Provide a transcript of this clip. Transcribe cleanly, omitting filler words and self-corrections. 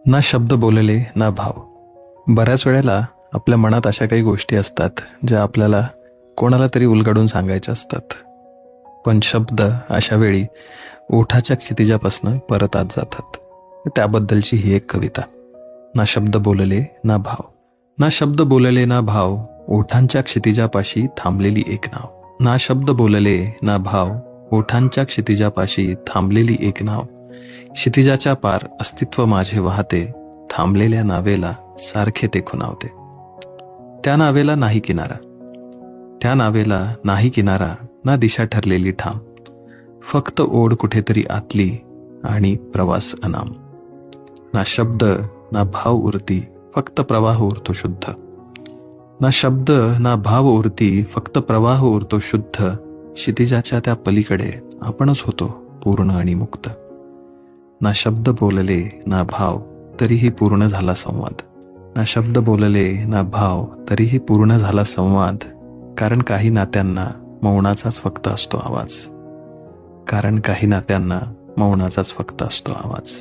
ना शब्द बोलले ना भाव. बऱ्याच वेळेला आपल्या मनात अशा काही गोष्टी असतात ज्या आपल्याला कोणाला तरी उलगडून सांगायच्या असतात, पण शब्द अशा वेळी ओठाच्या क्षितिजापासून परत आत जातात. त्याबद्दलची ही एक कविता. ना शब्द बोलले ना भाव. ना शब्द बोलले ना भाव, ओठांच्या क्षितिजापाशी थांबलेली एक नाव. ना शब्द बोलले ना भाव, ओठांच्या क्षितिजापाशी थांबलेली एक नाव. क्षितिजाच्या पार अस्तित्व माझे वाहते, थांबलेल्या नावेला सारखे ते खुणावते. त्या नावेला नाही किनारा, त्या नावेला नाही किनारा, ना दिशा ठरलेली ठाम. फक्त ओढ कुठेतरी आतली आणि प्रवास अनाम. ना शब्द ना भाव उरती, फक्त प्रवाह उरतो शुद्ध. ना शब्द ना भाव उरती, फक्त प्रवाह उरतो शुद्ध. क्षितिजाच्या त्या पलीकडे आपणच होतो पूर्ण आणि मुक्त. ना शब्द बोलले ना भाव, तरीही पूर्ण झाला संवाद. ना शब्द बोलले ना भाव, तरीही पूर्ण झाला संवाद. कारण काही नात्यांना मौनाचाच फक्त असतो आवाज. कारण काही नात्यांना मौनाचाच फक्त असतो आवाज.